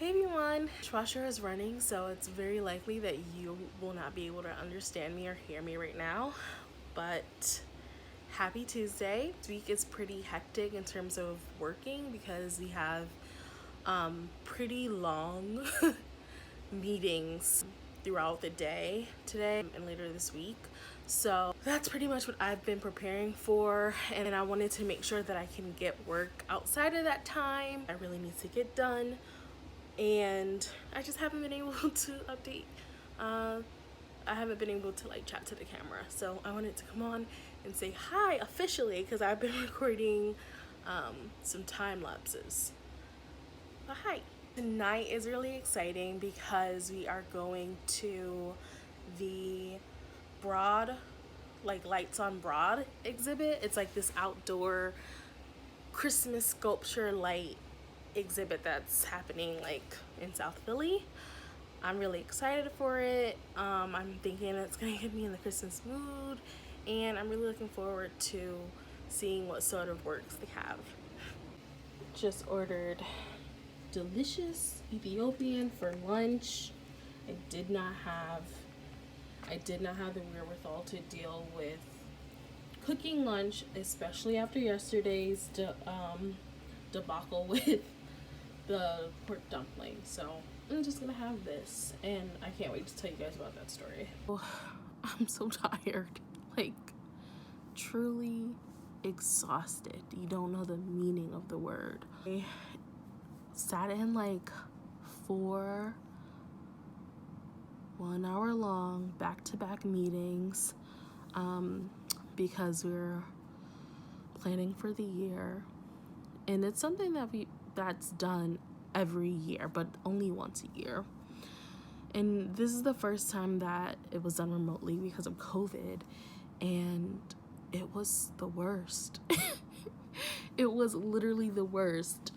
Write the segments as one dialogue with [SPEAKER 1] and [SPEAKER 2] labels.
[SPEAKER 1] Hey everyone, dishwasher is running, so it's very likely that you will not be able to understand me or hear me right now, but happy Tuesday. This week is pretty hectic in terms of working because we have pretty long meetings throughout the day today and later this week. So that's pretty much what I've been preparing for, and I wanted to make sure that I can get work outside of that time. I really need to get done, and I just haven't been able to update. I haven't been able to like chat to the camera, so I wanted to come on and say hi officially because I've been recording some time lapses. But hi. Tonight is really exciting because we are going to the Broad, like Lights on Broad exhibit. It's like this outdoor Christmas sculpture light exhibit that's happening like in South Philly. I'm really excited for it. I'm thinking it's gonna get me in the Christmas mood, and I'm really looking forward to seeing what sort of works they have. Just ordered delicious Ethiopian for lunch. I did not have the wherewithal to deal with cooking lunch, especially after yesterday's debacle with the pork dumpling. So I'm just gonna have this, and I can't wait to tell you guys about that story. Oh, I'm so tired, like truly exhausted. You don't know the meaning of the word. I sat in like 4 1-hour-long back-to-back meetings because we're planning for the year, and it's something that's done every year, but only once a year. And this is the first time that it was done remotely because of COVID, and it was the worst. It was literally the worst.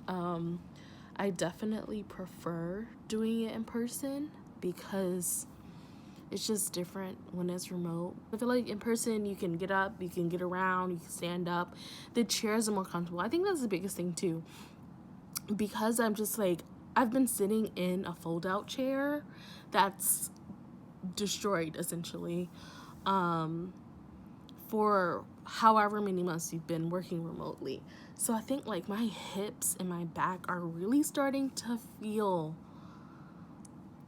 [SPEAKER 1] I definitely prefer doing it in person because it's just different when it's remote. I feel like in person you can get up, you can get around, you can stand up. The chairs are more comfortable. I think that's the biggest thing too, because I'm just like, I've been sitting in a fold-out chair that's destroyed essentially for however many months we've been working remotely. So I think like my hips and my back are really starting to feel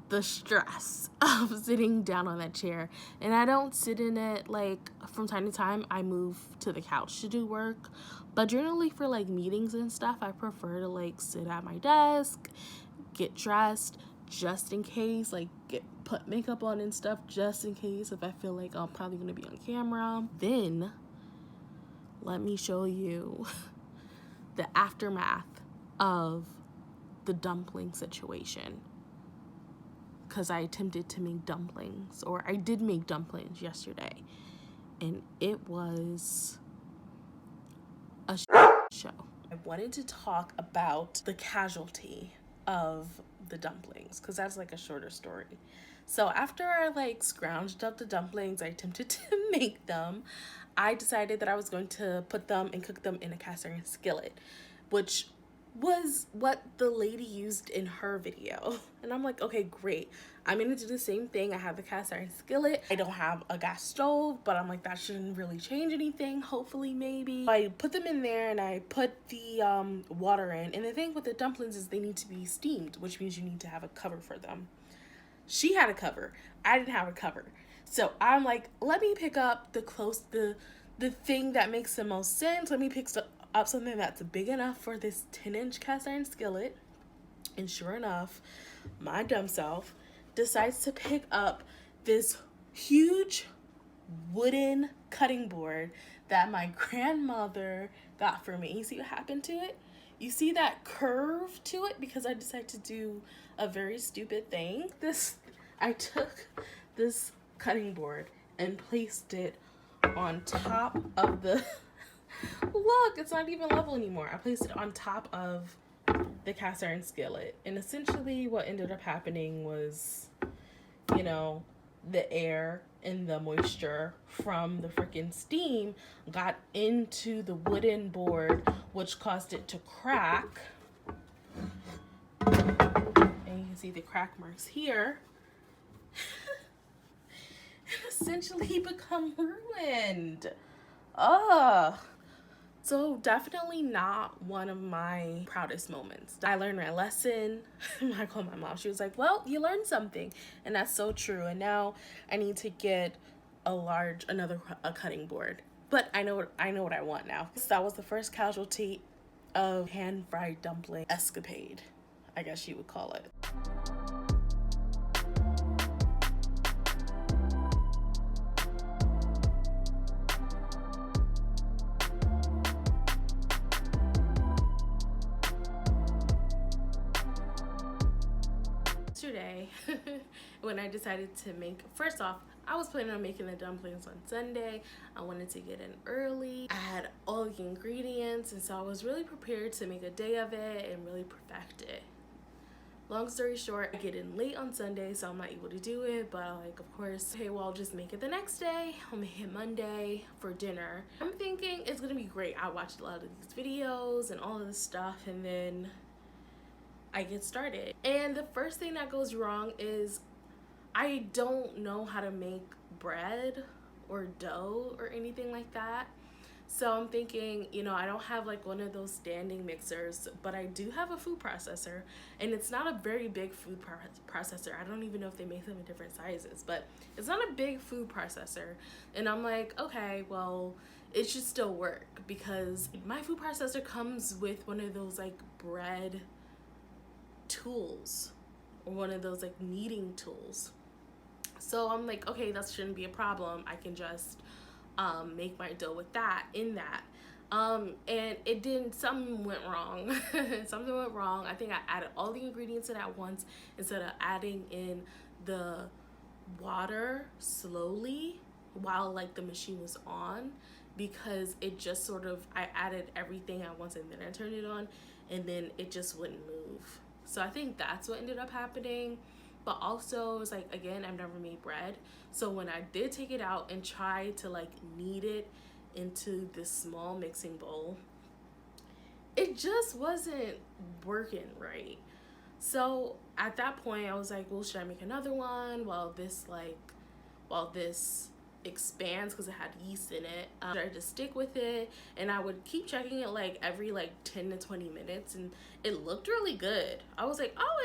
[SPEAKER 1] the stress of sitting down on that chair. And I don't sit in it, like from time to time I move to the couch to do work, but generally for like meetings and stuff I prefer to like sit at my desk, get dressed just in case, like put makeup on and stuff just in case if I feel like I'm probably gonna be on camera. Then let me show you the aftermath of the dumpling situation, because I attempted to make dumplings, or I did make dumplings yesterday, and it was a show. I wanted to talk about the casualty of the dumplings because that's like a shorter story. So after I like scrounged up the dumplings, I attempted to make them. I decided that I was going to put them and cook them in a cast iron skillet, which was what the lady used in her video. And I'm like, okay, great. I'm gonna do the same thing. I have the cast iron skillet. I don't have a gas stove, but I'm like, that shouldn't really change anything. Hopefully, maybe. I put them in there and I put the water in. And the thing with the dumplings is they need to be steamed, which means you need to have a cover for them. She had a cover. I didn't have a cover. So I'm like, let me pick up the thing that makes the most sense. Let me pick up something that's big enough for this 10-inch cast iron skillet. And sure enough, my dumb self decides to pick up this huge wooden cutting board that my grandmother got for me. You see what happened to it? You see that curve to it? Because I decided to do a very stupid thing. I took this cutting board and placed it on top of the look, it's not even level anymore. I placed it on top of the cast iron skillet, and essentially what ended up happening was, you know, the air and the moisture from the freaking steam got into the wooden board, which caused it to crack. And see the crack marks here, essentially become ruined. Ugh. So definitely not one of my proudest moments. I learned my lesson. I called my mom. She was like, well, you learned something. And that's so true. And now I need to get a cutting board. But I know what I want now. So that was the first casualty of hand-fried dumpling escapade, I guess you would call it. Yesterday, when I decided to make, first off, I was planning on making the dumplings on Sunday. I wanted to get in early. I had all the ingredients, and so I was really prepared to make a day of it and really perfect it. Long story short, I get in late on Sunday, so I'm not able to do it, but like, of course, okay, well, I'll just make it the next day. I'll make it Monday for dinner. I'm thinking it's gonna be great. I watched a lot of these videos and all of this stuff, and then I get started. And the first thing that goes wrong is I don't know how to make bread or dough or anything like that. So I'm thinking, you know, I don't have like one of those standing mixers, but I do have a food processor, and it's not a very big food processor. I don't even know if they make them in different sizes, but it's not a big food processor. And I'm like, okay, well, it should still work because my food processor comes with one of those like bread tools or one of those like kneading tools. So I'm like, okay, that shouldn't be a problem. I can just make my dough with that in that. And it didn't, something went wrong. Something went wrong. I think I added all the ingredients in at once instead of adding in the water slowly while like the machine was on, because it just sort of, I added everything at once and then I turned it on and then it just wouldn't move. So I think that's what ended up happening. But also, it was like, again, I've never made bread. So when I did take it out and try to like knead it into this small mixing bowl, it just wasn't working right. So at that point, I was like, well, should I make another one while this expands, because it had yeast in it? I tried to stick with it, and I would keep checking it like every like 10 to 20 minutes, and it looked really good. I was like, oh,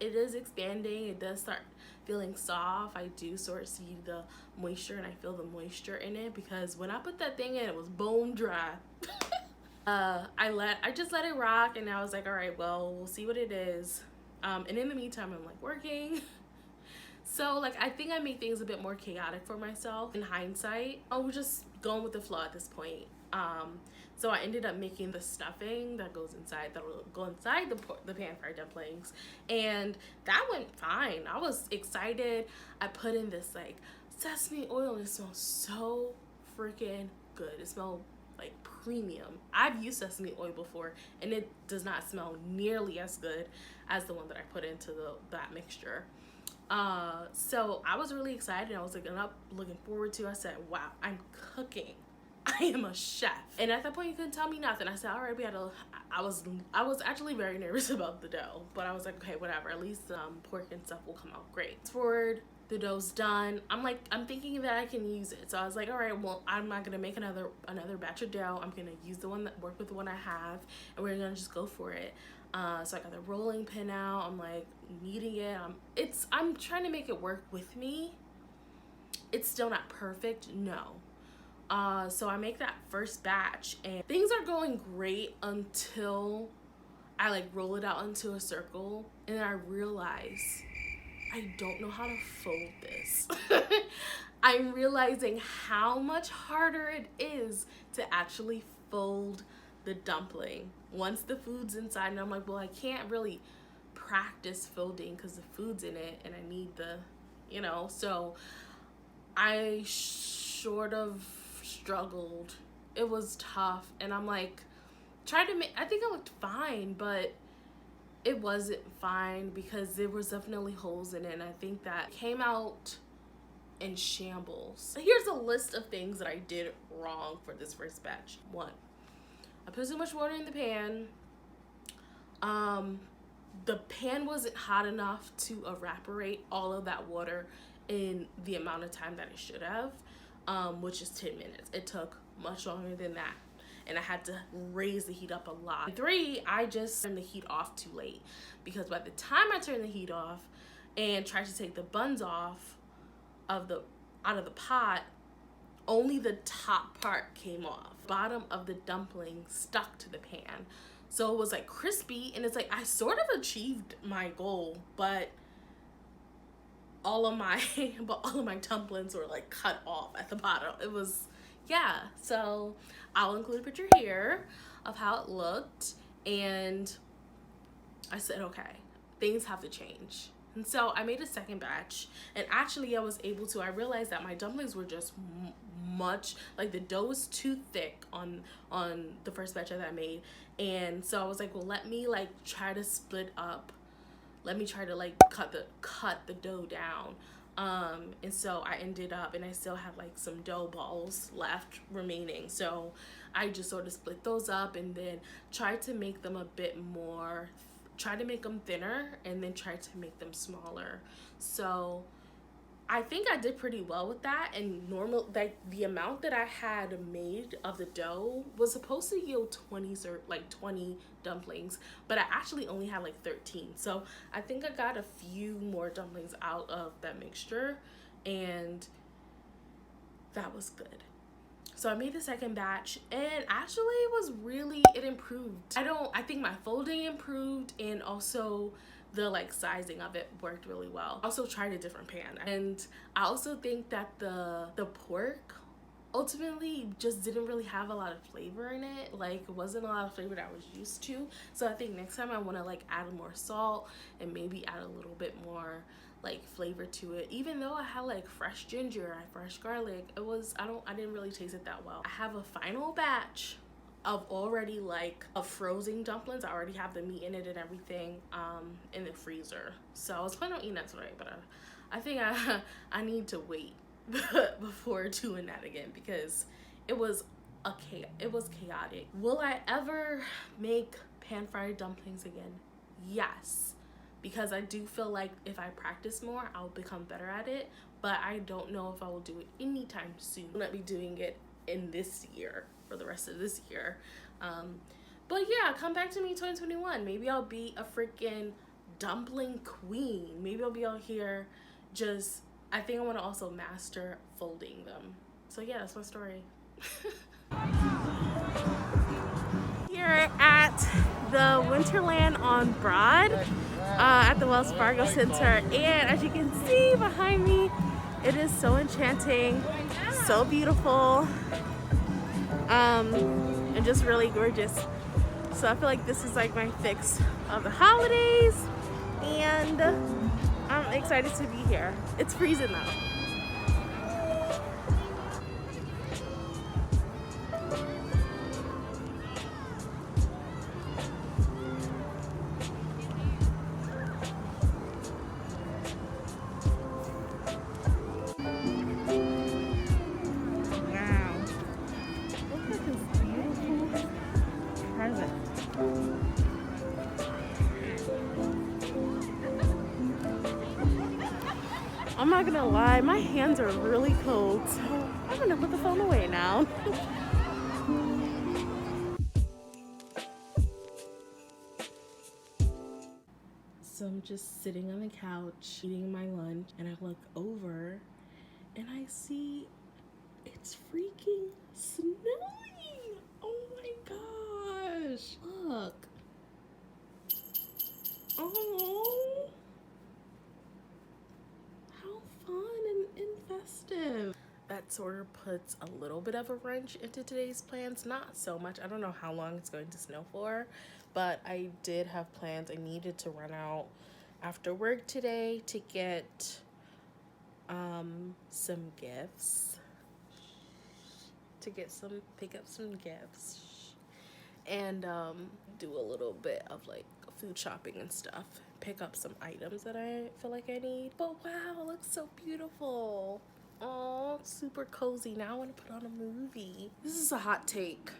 [SPEAKER 1] it is expanding. It does start feeling soft. I do sort of see the moisture, and I feel the moisture in it, because when I put that thing in, it was bone dry. I just let it rock, and I was like, all right, well, we'll see what it is. And in the meantime, I'm like working. So like, I think I make things a bit more chaotic for myself in hindsight. I was just going with the flow at this point. So I ended up making the stuffing that will go inside the pan fried dumplings, and that went fine. I was excited. I put in this like sesame oil, and it smells so freaking good. It smelled like premium. I've used sesame oil before, and it does not smell nearly as good as the one that I put into that mixture. So I was really excited. I was looking forward to. I said, wow, I'm cooking. I am a chef. And at that point, you couldn't tell me nothing. I said, all right, I was actually very nervous about the dough, but I was like, okay, whatever. At least pork and stuff will come out great. Fast forward, the dough's done. I'm thinking that I can use it. So I was like, all right, well, I'm not gonna make another batch of dough. I'm gonna use the one that worked with the one I have, and we're gonna just go for it. So I got the rolling pin out. I'm like kneading it. I'm trying to make it work with me. It's still not perfect, no. So I make that first batch, and things are going great until I like roll it out into a circle, and then I realize I don't know how to fold this. I'm realizing how much harder it is to actually fold the dumpling once the food's inside. And I'm like, well, I can't really practice folding because the food's in it and I need the, so I sort of struggled. It was tough, and I'm like I think it looked fine, but it wasn't fine because there was definitely holes in it, and I think that came out in shambles. Here's a list of things that I did wrong for this first batch. 1, I put too much water in the pan. the pan wasn't hot enough to evaporate all of that water in the amount of time that it should have, which is 10 minutes. It took much longer than that. And I had to raise the heat up a lot. And 3, I just turned the heat off too late, because by the time I turned the heat off and tried to take the buns off out of the pot, only the top part came off. Bottom of the dumpling stuck to the pan. So it was like crispy, and it's like I sort of achieved my goal, but all of my dumplings were like cut off at the bottom. It was, yeah. So I'll include a picture here of how it looked, and I said, okay, things have to change. And so I made a second batch, and actually I realized that my dumplings were just much, like the dough was too thick on the first batch that I made. And so I was like, well, let me like try to split up, let me try to like cut the dough down. And so I ended up, and I still have like some dough balls left remaining, so I just sort of split those up and then tried to make them try to make them thinner, and then try to make them smaller. So I think I did pretty well with that. And like the amount that I had made of the dough was supposed to yield 20 dumplings, but I actually only had like 13. So I think I got a few more dumplings out of that mixture, and that was good. So I made the second batch, and actually it improved. I think my folding improved, and also the like sizing of it worked really well. I also tried a different pan, and I also think that the pork ultimately just didn't really have a lot of flavor in it. Like, it wasn't a lot of flavor that I was used to. So I think next time I want to like add more salt and maybe add a little bit more like flavor to it. Even though I had like fresh ginger, fresh garlic, I didn't really taste it that well. I have a final batch of already like frozen dumplings. I already have the meat in it and everything in the freezer. So I was planning on eating that today, but I think I need to wait before doing that again, because it was chaotic. Will I ever make pan fried dumplings again? Yes, because I do feel like if I practice more, I'll become better at it, but I don't know if I will do it anytime soon. I'm not be doing it in this year, for the rest of this year. But yeah, come back to me 2021. Maybe I'll be a freaking dumpling queen. Maybe I'll be out here I think I want to also master folding them. So yeah, that's my story. Here at the Wonderland on Broad, at the Wells Fargo Center, and as you can see behind me, it is so enchanting, so beautiful, and just really gorgeous. So I feel like this is like my fix of the holidays, and I'm excited to be here. It's freezing though. I'm not gonna lie, my hands are really cold, so I'm gonna put the phone away now. So I'm just sitting on the couch eating my lunch, and I look over and I see it's freaking snowing. Oh my gosh, look. Oh, how fun and festive. That sort of puts a little bit of a wrench into today's plans. Not so much. I don't know how long it's going to snow for, but I did have plans. I needed to run out after work today to get some gifts. Pick up some gifts. And do a little bit of like food shopping and stuff. Pick up some items that I feel like I need. But wow, it looks so beautiful. Oh, super cozy. Now I want to put on a movie. This is a hot take.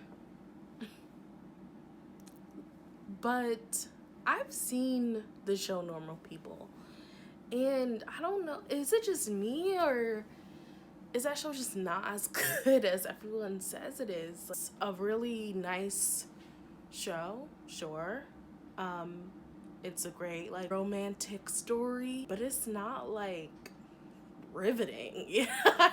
[SPEAKER 1] But I've seen the show Normal People, and I don't know, is it just me, or is that show just not as good as everyone says it is? It's a really nice show, sure. It's a great like romantic story, but it's not like riveting. Yeah.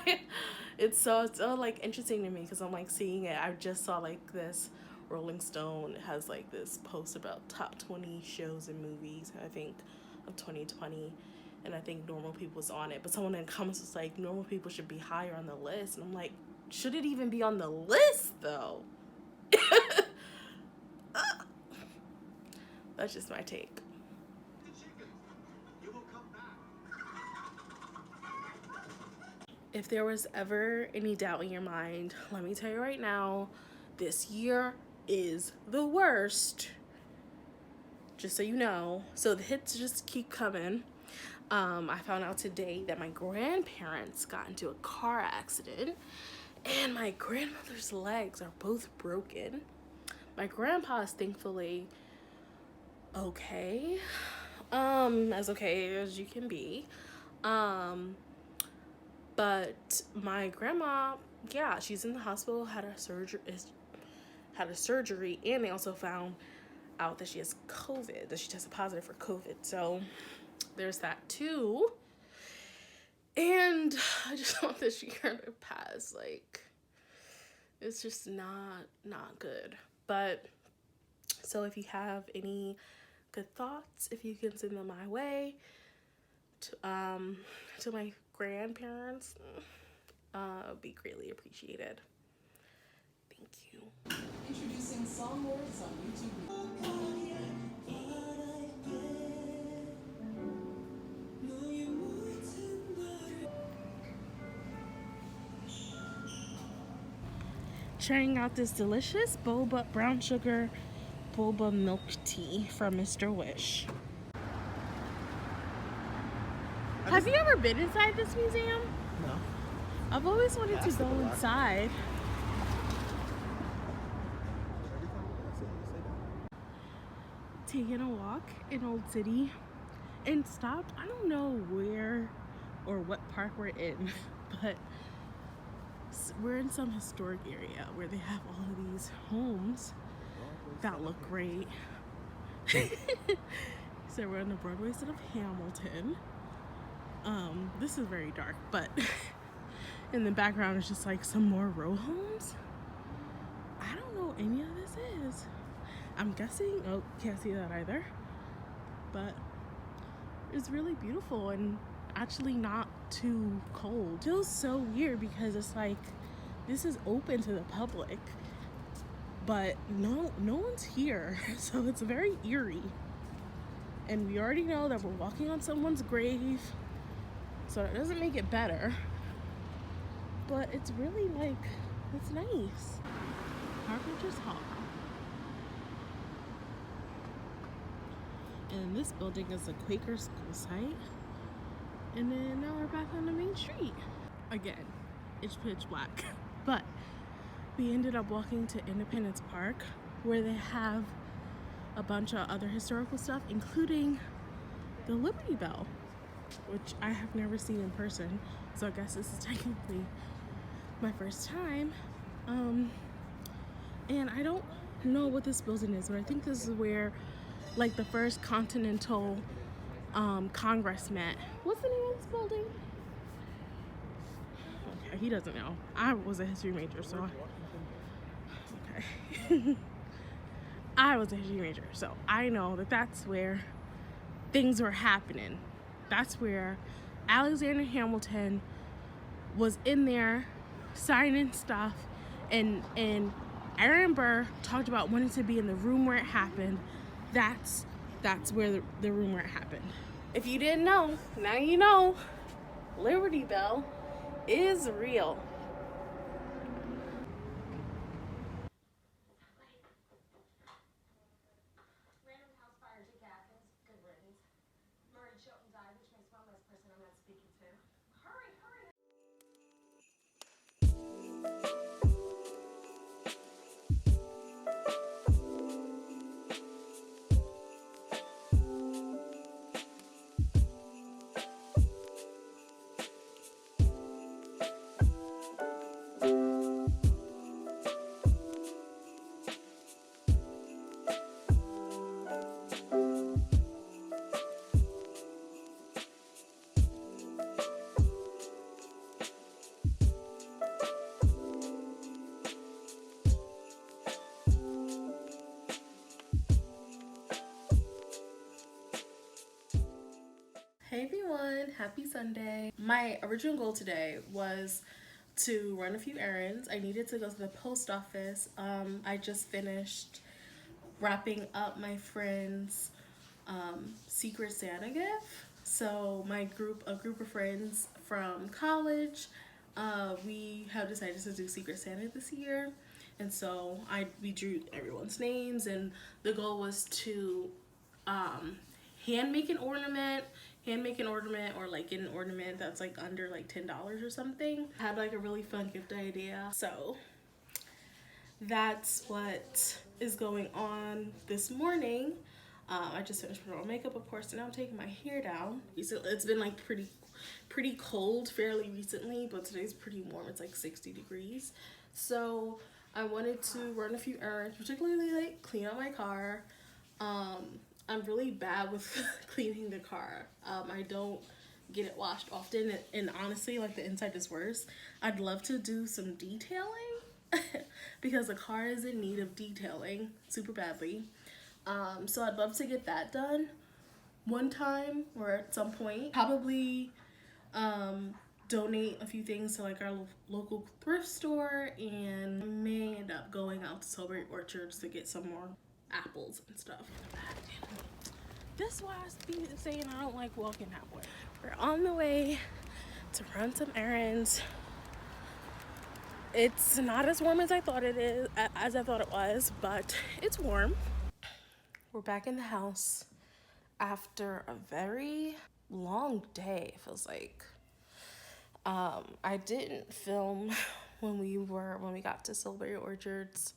[SPEAKER 1] It's so like interesting to me because I'm like seeing it. I just saw like this Rolling Stone has like this post about top 20 shows and movies, I think, of 2020, and I think Normal People was on it. But someone in the comments was like, Normal People should be higher on the list, and I'm like, should it even be on the list though? That's just my take. If there was ever any doubt in your mind, let me tell you right now, this year is the worst. Just so you know. So the hits just keep coming. I found out today that my grandparents got into a car accident and my grandmother's legs are both broken. My grandpa is thankfully okay. As okay as you can be. But my grandma, yeah, she's in the hospital, had a surgery, and they also found out that she has COVID, that she tested positive for COVID. So there's that too. And I just want this year to pass. Like, it's just not good. But so if you have any good thoughts, if you can send them my way to my grandparents, would be greatly appreciated. Thank you.
[SPEAKER 2] Introducing song lyrics on YouTube.
[SPEAKER 1] Trying out this delicious boba brown sugar boba milk tea from Mr. Wish. Have you ever been inside this museum?
[SPEAKER 3] No.
[SPEAKER 1] I've always wanted to go inside. Taking a walk in Old City and stopped. I don't know where or what park we're in, but we're in some historic area where they have all of these homes that look great. So we're on the Broadway side of Hamilton. This is very dark, but in the background is just like some more row homes. I don't know what any of this is. I'm guessing, oh, can't see that either. But it's really beautiful and actually not too cold. It feels so weird because it's like this is open to the public, but no one's here. So it's very eerie. And we already know that we're walking on someone's grave, so it doesn't make it better. But it's really like, it's nice. Harbinger Hall. And this building is a Quaker school site. And then now we're back on the main street. Again, it's pitch black. But we ended up walking to Independence Park, where they have a bunch of other historical stuff, including the Liberty Bell, which I have never seen in person. So I guess this is technically my first time. And I don't know what this building is, but I think this is where like the first Continental Congress met. What's the name of this building? Okay, he doesn't know. I was a history major, so okay. I was a history major, so I know that that's where things were happening. That's where Alexander Hamilton was in there signing stuff, and Aaron Burr talked about wanting to be in the room where it happened. That's where the room where it happened. If you didn't know, now you know. Liberty Bell is real. Happy Sunday. My original goal today was to run a few errands. I needed to go to the post office. I just finished wrapping up my friend's Secret Santa gift. So a group of friends from college, we have decided to do Secret Santa this year. And so we drew everyone's names, and the goal was to hand make an ornament, or like get an ornament that's like under like $10 or something. I had like a really fun gift idea. So that's what is going on this morning. I just finished putting on makeup, of course, and now I'm taking my hair down. It's been like pretty cold fairly recently, but today's pretty warm. It's like 60 degrees. So I wanted to run a few errands, particularly like clean out my car. I'm really bad with cleaning the car. I don't get it washed often, and honestly, like, the inside is worse. I'd love to do some detailing because the car is in need of detailing super badly. So I'd love to get that done one time or at some point. Probably donate a few things to like our local thrift store, and I may end up going out to Celebrate Orchards to get some more apples and stuff. This is why I be saying I don't like walking that way. We're on the way to run some errands. It's not as warm as I thought it was, but it's warm. We're back in the house after a very long day, it feels like. I didn't film when we got to Celebrate Orchards,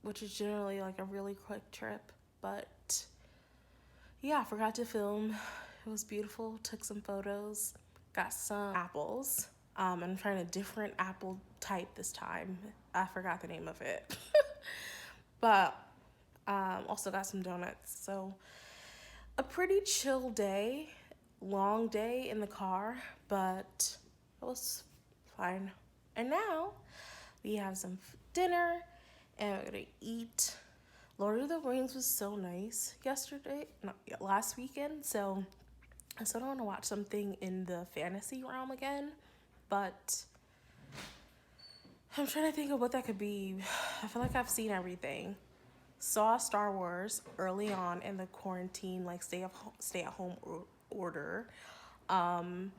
[SPEAKER 1] which is generally like a really quick trip, but yeah, I forgot to film. It was beautiful. Took some photos. Got some apples. I'm trying a different apple type this time. I forgot the name of it. But also got some donuts. So a pretty chill day. Long day in the car, but it was fine. And now we have some dinner, and we're gonna eat. Lord of the Rings was so nice last weekend, so I still don't want to watch something in the fantasy realm again, but I'm trying to think of what that could be. I feel like I've seen everything. Saw Star Wars early on in the quarantine, like stay at home order, and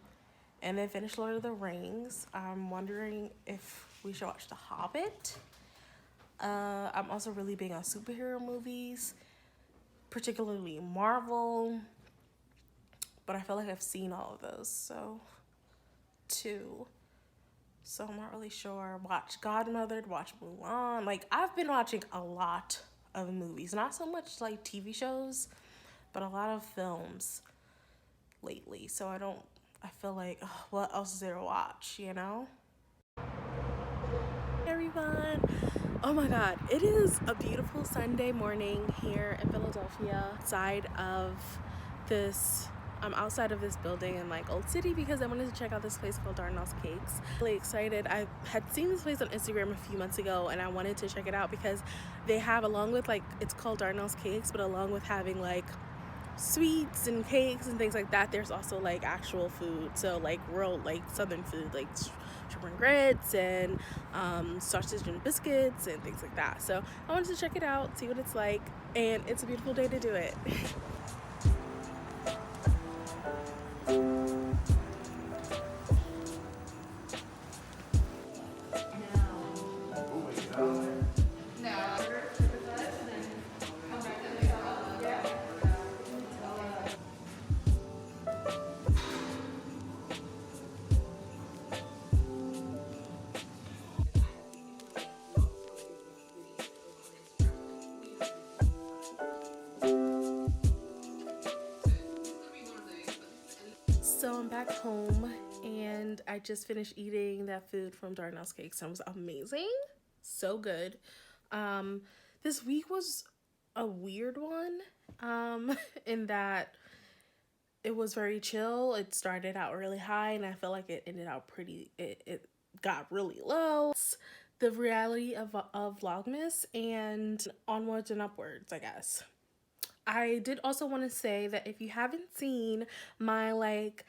[SPEAKER 1] then finished Lord of the Rings. I'm wondering if we should watch The Hobbit. I'm also really big on superhero movies, particularly Marvel, but I feel like I've seen all of those, so I'm not really sure. Watch Godmother, watch Mulan. Like, I've been watching a lot of movies, not so much like TV shows, but a lot of films lately, so I feel like, what else is there to watch, you know? Hey everyone. Oh my god, it is a beautiful Sunday morning here in Philadelphia. I'm outside of this building in like Old City because I wanted to check out this place called Darnell's Cakes. Really excited. I had seen this place on Instagram a few months ago, and I wanted to check it out because they have, along with like, it's called Darnell's Cakes, but along with having like sweets and cakes and things like that, there's also like actual food, so like real like southern food, like sugar and grits and sausage and biscuits and things like that. So I wanted to check it out, see what it's like, and it's a beautiful day to do it. So I'm back home, and I just finished eating that food from Darnell's Cakes, and it was amazing. So good. This week was a weird one, in that it was very chill. It started out really high, and I feel like it ended out it got really low. It's the reality of Vlogmas, and onwards and upwards, I guess. I did also want to say that if you haven't seen my like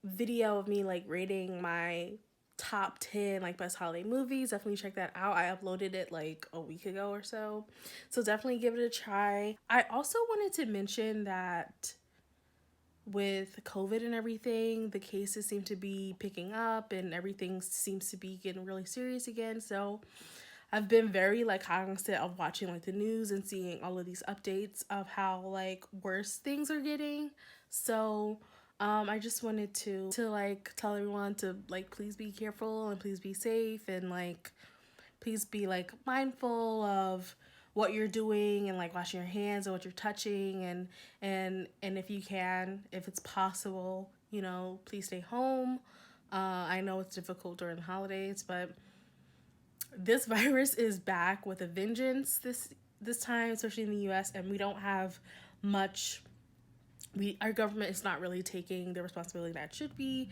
[SPEAKER 1] video of me like rating my top 10 like best holiday movies, definitely check that out. I uploaded it like a week ago or so, so definitely give it a try. I also wanted to mention that with COVID and everything, the cases seem to be picking up and everything seems to be getting really serious again. So I've been very like cognizant of watching like the news and seeing all of these updates of how like worse things are getting. So I just wanted to like tell everyone to like please be careful and please be safe and like please be like mindful of what you're doing and like washing your hands and what you're touching, and if you can, if it's possible, you know, please stay home. I know it's difficult during the holidays, but this virus is back with a vengeance this time, especially in the US, and we don't have much. Our government is not really taking the responsibility that it should be,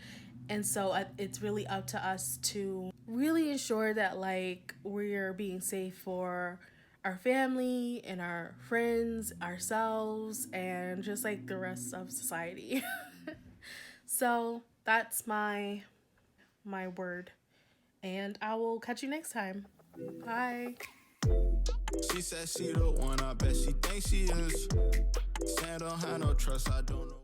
[SPEAKER 1] and so it's really up to us to really ensure that like we're being safe for our family and our friends, ourselves, and just like the rest of society. So that's my word, and I will catch you next time. Bye.
[SPEAKER 3] She said she the one, I bet she thinks she is. Saying I don't have no trust, I don't know.